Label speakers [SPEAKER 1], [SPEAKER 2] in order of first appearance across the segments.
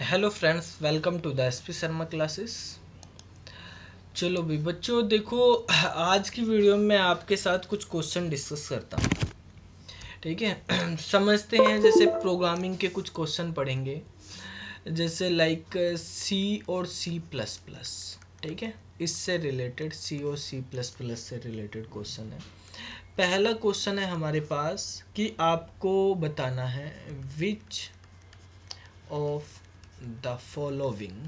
[SPEAKER 1] Hello friends, welcome to the SP Sharma classes. चलो भी बच्चों, देखो आज की वीडियो में मैं आपके साथ कुछ क्वेश्चन डिस्कस करता हूँ। ठीक है समझते हैं। जैसे प्रोग्रामिंग के कुछ क्वेश्चन पढ़ेंगे, जैसे लाइक सी और सी प्लस प्लस। ठीक है, इससे रिलेटेड सी और सी प्लस प्लस से रिलेटेड क्वेश्चन है। पहला क्वेश्चन है हमारे पास कि आपको बताना है which of the following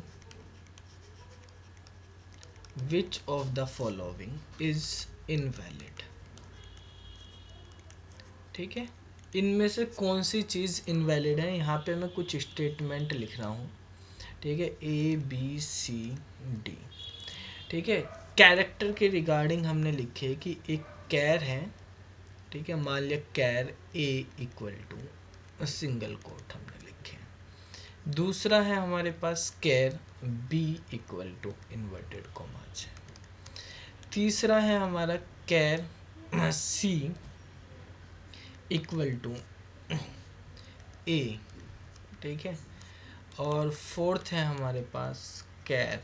[SPEAKER 1] which of the following is invalid। ठीक है, इनमें से कौन सी चीज़ इनवैलिड है। यहाँ पे मैं कुछ स्टेटमेंट लिख रहा हूँ। ठीक है, ए बी सी डी। ठीक है, कैरेक्टर के रिगार्डिंग हमने लिखे कि एक कैर है। ठीक है, मान लिया char a equal to single quote हमने लिखे। दूसरा है हमारे पास char b equal to inverted commas है। तीसरा है हमारा कैर सी इक्वल टू ए। ठीक है, और फोर्थ है हमारे पास कैर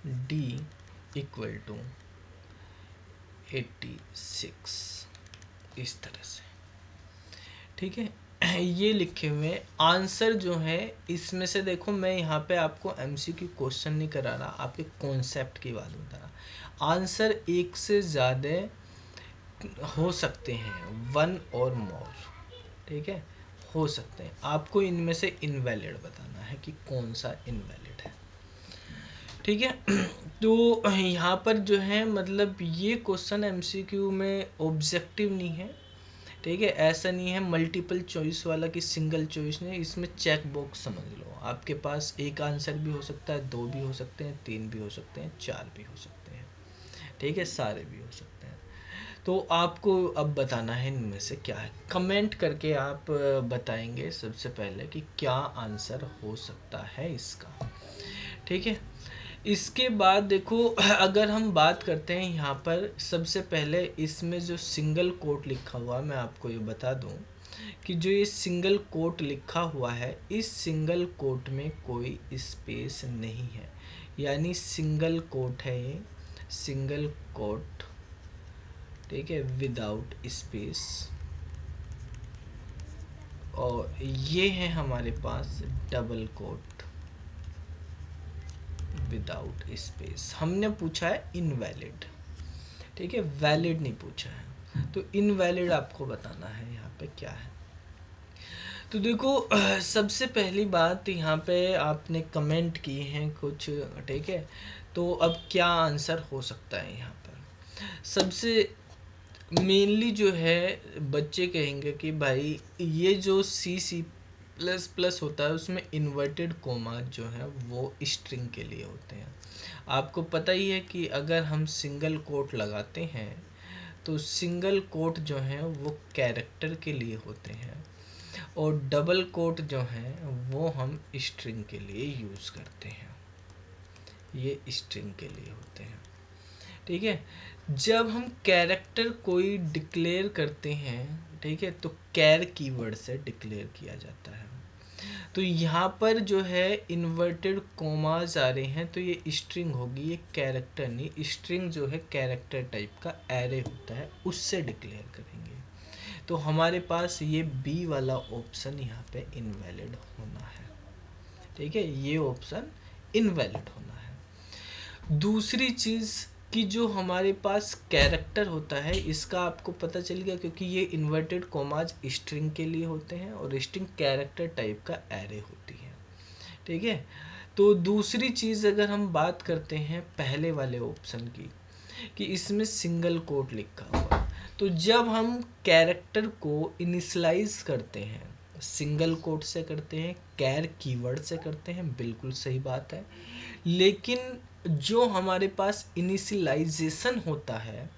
[SPEAKER 1] डी इक्वल टू 86। इस तरह से। ठीक है, ये लिखे हुए आंसर जो है इसमें से देखो, मैं यहाँ पे आपको एमसीक्यू क्वेश्चन नहीं करा रहा, आपके कॉन्सेप्ट की बात बता रहा। आंसर एक से ज़्यादा हो सकते हैं, वन और मोर। ठीक है, हो सकते हैं। आपको इनमें से इनवैलिड बताना है कि कौन सा इनवैलिड है। ठीक है तो यहाँ पर जो है मतलब ये क्वेश्चन एमसीक्यू में ऑब्जेक्टिव नहीं है। ठीक है, ऐसा नहीं है मल्टीपल चॉइस वाला कि सिंगल चॉइस नहीं। इसमें चेक बॉक्स समझ लो, आपके पास एक आंसर भी हो सकता है, दो भी हो सकते हैं, तीन भी हो सकते हैं, चार भी हो सकते हैं। ठीक है, सारे भी हो सकते हैं। तो आपको अब बताना है इनमें से क्या है। कमेंट करके आप बताएंगे सबसे पहले कि क्या आंसर हो सकता है इसका। ठीक है, इसके बाद देखो अगर हम बात करते हैं यहाँ पर, सबसे पहले इसमें जो सिंगल कोट लिखा हुआ, मैं आपको ये बता दूं कि जो ये सिंगल कोट लिखा हुआ है, इस सिंगल कोट में कोई स्पेस नहीं है, यानी सिंगल कोट है ये, सिंगल कोट। ठीक है, विदाउट स्पेस। और ये है हमारे पास डबल कोट विदाउट स्पेस। हमने पूछा है इनवैलिड। ठीक है, वैलिड नहीं पूछा है। तो इनवैलिड आपको बताना है यहाँ पे क्या है। तो देखो सबसे पहली बात, यहाँ पे आपने कमेंट की हैं कुछ। ठीक है, तो अब क्या आंसर हो सकता है यहाँ पर। सबसे मेनली जो है बच्चे कहेंगे कि भाई ये जो सी सी प्लस प्लस होता है उसमें इन्वर्टेड कोमा जो है वो स्ट्रिंग के लिए होते हैं। आपको पता ही है कि अगर हम सिंगल कोट लगाते हैं तो सिंगल कोट जो है वो कैरेक्टर के लिए होते हैं, और डबल कोट जो है वो हम स्ट्रिंग के लिए यूज़ करते हैं। ये स्ट्रिंग के लिए होते हैं। ठीक है, जब हम कैरेक्टर कोई डिक्लेयर करते हैं, ठीक है, तो कैर कीवर्ड से डिक्लेयर किया जाता है। तो यहाँ पर जो है इन्वर्टेड कोमास आ रहे हैं, तो ये स्ट्रिंग होगी, ये कैरेक्टर नहीं। स्ट्रिंग जो है कैरेक्टर टाइप का एरे होता है, उससे डिक्लेयर करेंगे। तो हमारे पास ये बी वाला ऑप्शन यहाँ पे इनवैलिड होना है। ठीक है, ये ऑप्शन इनवैलिड होना है। दूसरी चीज़ कि जो हमारे पास कैरेक्टर होता है, इसका आपको पता चल गया, क्योंकि ये इन्वर्टेड कोमाज स्ट्रिंग के लिए होते हैं और स्ट्रिंग कैरेक्टर टाइप का एरे होती है। ठीक है, तो दूसरी चीज़ अगर हम बात करते हैं पहले वाले ऑप्शन की, कि इसमें सिंगल कोट लिखा हुआ है, तो जब हम कैरेक्टर को इनिशलाइज करते हैं सिंगल कोट से करते हैं, कैर कीवर्ड से करते हैं, बिल्कुल सही बात है। लेकिन जो हमारे पास इनिशियलाइजेशन होता है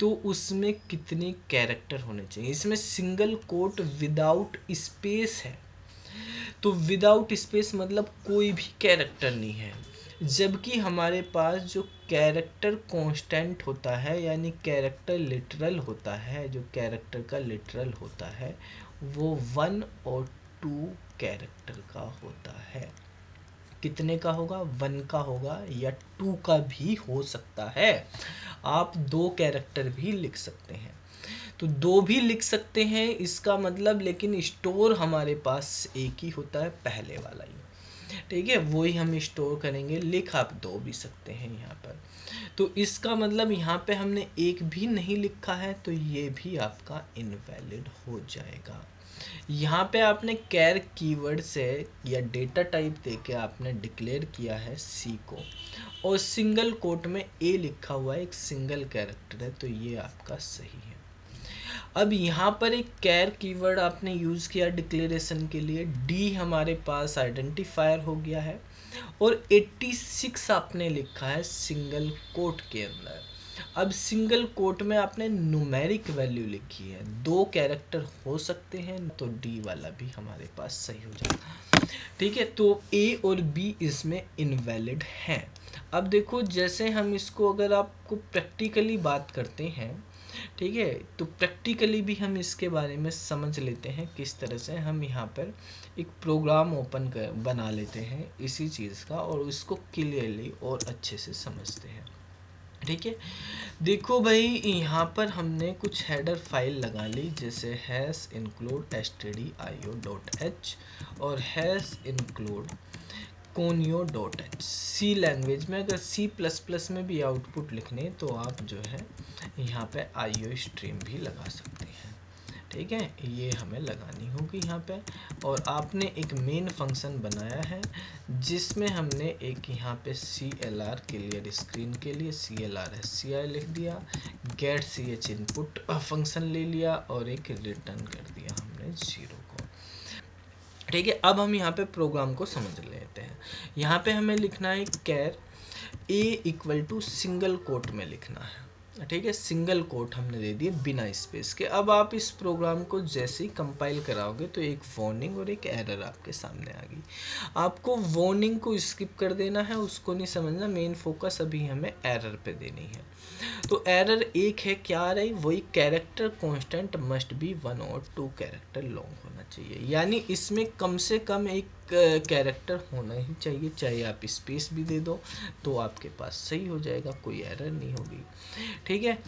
[SPEAKER 1] तो उसमें कितने कैरेक्टर होने चाहिए। इसमें सिंगल कोट विदाउट स्पेस है, तो विदाउट स्पेस मतलब कोई भी कैरेक्टर नहीं है। जबकि हमारे पास जो कैरेक्टर कांस्टेंट होता है, यानी कैरेक्टर लिटरल होता है, जो कैरेक्टर का लिटरल होता है वो 1 और 2 कैरेक्टर का होता है। कितने का होगा, 1 का होगा या 2 का भी हो सकता है। आप 2 कैरेक्टर भी लिख सकते हैं, तो 2 भी लिख सकते हैं इसका मतलब, लेकिन स्टोर हमारे पास एक ही होता है, पहले वाला ही। ठीक है, वो ही हम स्टोर करेंगे। लिख आप 2 भी सकते हैं यहाँ पर, तो इसका मतलब यहाँ पे हमने एक भी नहीं लिखा है, तो ये भी आपका इनवैलिड हो जाएगा। यहाँ पे आपने कैर कीवर्ड से या डेटा टाइप देके आपने डिक्लेयर किया है सी को, और सिंगल कोट में ए लिखा हुआ है, एक सिंगल कैरेक्टर है, तो ये आपका सही है। अब यहाँ पर एक कैर कीवर्ड आपने यूज़ किया डिक्लेरेशन के लिए, डी हमारे पास आइडेंटिफायर हो गया है, और 86 आपने लिखा है सिंगल कोट के अंदर। अब सिंगल कोट में आपने न्यूमेरिक वैल्यू लिखी है, 2 कैरेक्टर हो सकते हैं, तो डी वाला भी हमारे पास सही हो जाएगा। ठीक है, तो ए और बी इसमें इनवैलिड हैं। अब देखो, जैसे हम इसको अगर आपको प्रैक्टिकली बात करते हैं, ठीक है, तो प्रैक्टिकली भी हम इसके बारे में समझ लेते हैं किस तरह से हम यहाँ पर एक प्रोग्राम ओपन कर बना लेते हैं इसी चीज़ का, और उसको क्लियरली और अच्छे से समझते हैं। ठीक है, देखो भाई, यहाँ पर हमने कुछ हेडर फाइल लगा ली, जैसे हैश इंक्लूड stdio.h और हैश इंक्लूड conio.h। सी लैंग्वेज में, अगर C++ में भी आउटपुट लिखने तो आप जो है यहाँ पे IO स्ट्रीम भी लगा सकते हैं। ठीक है, ये हमें लगानी होगी यहाँ पे। और आपने एक मेन फंक्शन बनाया है जिसमें हमने एक यहाँ पे CLR क्लियर स्क्रीन के लिए CLR लिख दिया, गेट ch इनपुट फंक्शन ले लिया, और एक रिटर्न कर दिया हमने 0 को। ठीक है, अब हम यहाँ पे प्रोग्राम को समझ लेते हैं। यहाँ पे हमें लिखना है कैर a equal to single coat में लिखना है। ठीक है, सिंगल कोट हमने दे दिए बिना स्पेस के। अब आप इस प्रोग्राम को जैसे ही कंपाइल कराओगे तो एक वार्निंग और एक एरर आपके सामने आ गई। आपको वार्निंग को स्किप कर देना है, उसको नहीं समझना, मेन फोकस अभी हमें एरर पे देनी है। तो एरर एक है, क्या आ रही, वही कैरेक्टर कांस्टेंट मस्ट बी 1 और 2 कैरेक्टर लॉन्ग होना चाहिए, यानी इसमें कम से कम एक कैरेक्टर होना ही चाहिए, चाहे आप स्पेस भी दे दो तो आपके पास सही हो जाएगा, कोई एरर नहीं होगी। ठीक है,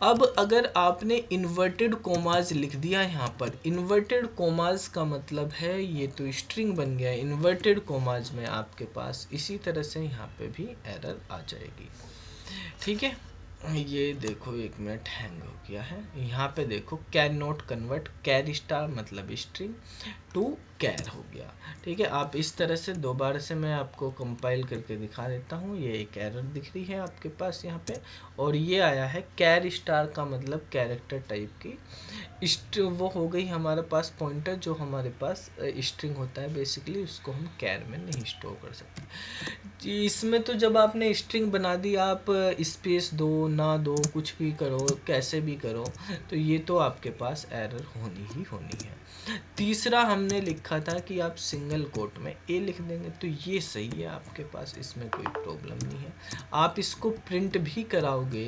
[SPEAKER 1] अब अगर आपने इन्वर्टेड कोमाज लिख दिया यहाँ पर, इन्वर्टेड कोमाज का मतलब है ये तो स्ट्रिंग बन गया, इन्वर्टेड कोमाज में आपके पास इसी तरह से यहाँ पे भी एरर आ जाएगी। ठीक है, ये देखो 1 मिनट हैंग हो गया है। यहाँ पे देखो can not convert char star मतलब स्ट्रिंग टू कैर हो गया। ठीक है, आप इस तरह से दोबारा से मैं आपको कंपाइल करके दिखा देता हूँ। ये एक एरर दिख रही है आपके पास यहाँ पे, और ये आया है कैर स्टार का मतलब कैरेक्टर टाइप की वो हो गई हमारे पास पॉइंटर, जो हमारे पास स्ट्रिंग होता है बेसिकली, उसको हम कैर में नहीं स्टोर कर सकते। इसमें तो जब आपने स्ट्रिंग बना दी, आप स्पेस दो ना दो कुछ भी करो, कैसे भी करो, तो ये तो आपके पास एरर होनी ही होनी है। तीसरा हमने लिखा था कि आप सिंगल कोट में ए लिख देंगे, तो ये सही है आपके पास, इसमें कोई प्रॉब्लम नहीं है। आप इसको प्रिंट भी कराओगे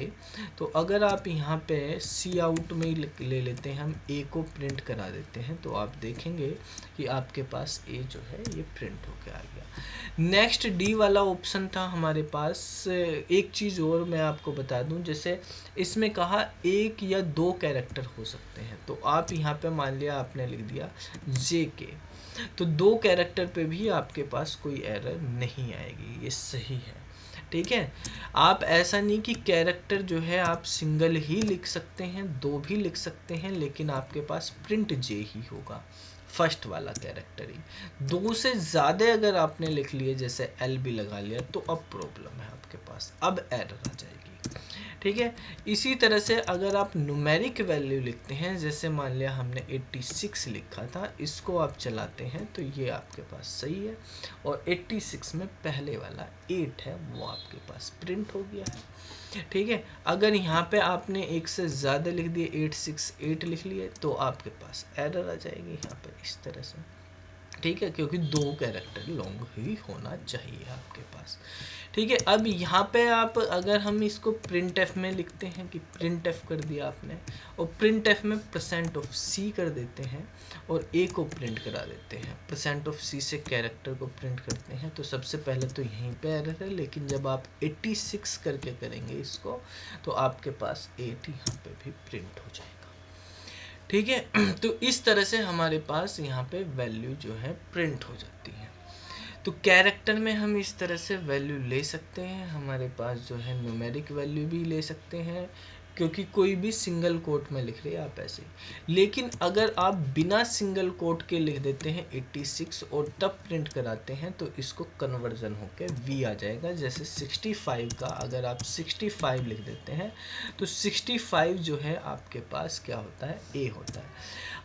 [SPEAKER 1] तो अगर आप यहाँ पे सी आउट में ले लेते हैं, हम ए को प्रिंट करा देते हैं, तो आप देखेंगे कि आपके पास ए जो है ये प्रिंट होके आ गया। नेक्स्ट डी वाला ऑप्शन था हमारे पास। एक चीज़ और मैं आपको बता दूं, जैसे इसमें कहा 1 या 2 कैरेक्टर हो सकते हैं, तो आप यहाँ पे मान लिया आपने लिख दिया जे के, तो 2 कैरेक्टर पे भी आपके पास कोई एरर नहीं आएगी, ये सही है। ठीक है, आप ऐसा नहीं कि कैरेक्टर जो है आप सिंगल ही लिख सकते हैं, 2 भी लिख सकते हैं, लेकिन आपके पास प्रिंट जे ही होगा, फर्स्ट वाला कैरेक्टर ही। 2 से ज़्यादा अगर आपने लिख लिए, जैसे एल भी लगा लिया, तो अब प्रॉब्लम है आपके पास, अब एरर आ जाएगी। ठीक है, इसी तरह से अगर आप न्यूमेरिक वैल्यू लिखते हैं, जैसे मान लिया हमने 86 लिखा था, इसको आप चलाते हैं तो ये आपके पास सही है, और 86 में पहले वाला 8 है वो आपके पास प्रिंट हो गया है। ठीक है, अगर यहाँ पे आपने एक से ज़्यादा लिख दिए, 868 लिख लिए, तो आपके पास एरर आ जाएगी यहाँ पे इस तरह से। ठीक है, क्योंकि 2 कैरेक्टर लॉन्ग ही होना चाहिए आपके पास। ठीक है, अब यहाँ पे आप अगर हम इसको प्रिंट एफ में लिखते हैं कि प्रिंट एफ कर दिया आपने, और प्रिंट एफ में %c कर देते हैं और a को प्रिंट करा देते हैं। %c से कैरेक्टर को प्रिंट करते हैं, तो सबसे पहले तो यहीं पे एरर है, लेकिन जब आप 86 करके करेंगे इसको तो आपके पास 8 यहाँ पे भी प्रिंट हो जाएगा। ठीक है, तो इस तरह से हमारे पास यहाँ पे वैल्यू जो है प्रिंट हो जाती है। तो कैरेक्टर में हम इस तरह से वैल्यू ले सकते हैं, हमारे पास जो है न्यूमेरिक वैल्यू भी ले सकते हैं, क्योंकि कोई भी सिंगल कोट में लिख रहे हैं आप ऐसे। लेकिन अगर आप बिना सिंगल कोट के लिख देते हैं 86 और तब प्रिंट कराते हैं तो इसको कन्वर्जन होके v आ जाएगा। जैसे 65 का अगर आप 65 लिख देते हैं तो 65 जो है आपके पास क्या होता है, a होता है।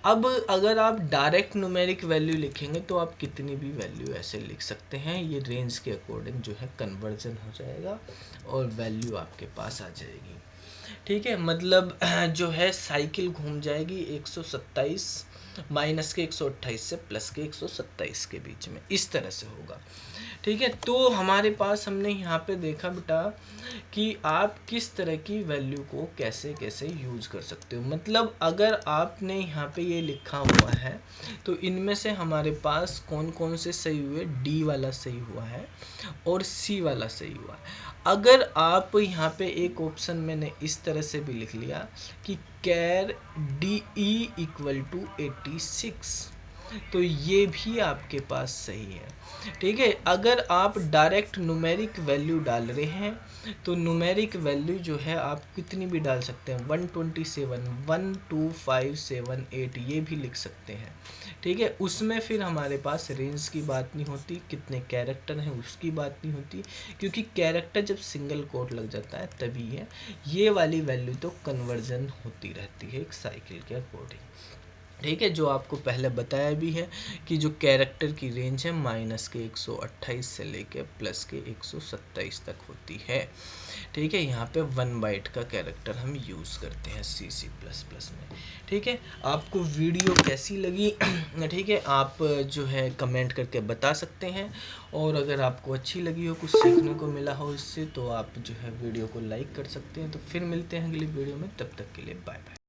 [SPEAKER 1] अब अगर आप डायरेक्ट न्यूमेरिक वैल्यू लिखेंगे तो आप कितनी भी वैल्यू ऐसे लिख सकते हैं, ये रेंज के अकॉर्डिंग जो है कन्वर्जन हो जाएगा और वैल्यू आपके पास आ जाएगी। ठीक है, मतलब जो है साइकिल घूम जाएगी 127 माइनस के 128 से प्लस के 127 के बीच में, इस तरह से होगा। ठीक है, तो हमारे पास हमने यहाँ पे देखा बेटा कि आप किस तरह की वैल्यू को कैसे कैसे यूज कर सकते हो। मतलब अगर आपने यहाँ पे ये लिखा हुआ है तो इनमें से हमारे पास कौन कौन से सही हुए, डी वाला सही हुआ है और सी वाला सही हुआ है। अगर आप यहाँ पे एक ऑप्शन मैंने इस तरह से भी लिख लिया कि कैर डी ई इक्वल टू 86, तो ये भी आपके पास सही है। ठीक है, अगर आप डायरेक्ट न्यूमेरिक वैल्यू डाल रहे हैं तो न्यूमेरिक वैल्यू जो है आप कितनी भी डाल सकते हैं, 127 12578 ये भी लिख सकते हैं। ठीक है, उसमें फिर हमारे पास रेंज की बात नहीं होती, कितने कैरेक्टर हैं उसकी बात नहीं होती, क्योंकि कैरेक्टर जब सिंगल कोट लग जाता है तभी है। ये वाली वैल्यू तो कन्वर्जन होती रहती है एक साइकिल के अकॉर्डिंग। ठीक है, जो आपको पहले बताया भी है कि जो कैरेक्टर की रेंज है माइनस के 128 से लेके प्लस के 127 तक होती है। ठीक है, यहाँ पे 1 बाइट का कैरेक्टर हम यूज़ करते हैं C++ में। ठीक है, आपको वीडियो कैसी लगी ठीक है, आप जो है कमेंट करके बता सकते हैं, और अगर आपको अच्छी लगी हो, कुछ सीखने को मिला हो इससे, तो आप जो है वीडियो को लाइक कर सकते हैं। तो फिर मिलते हैं अगली वीडियो में, तब तक के लिए बाय बाय।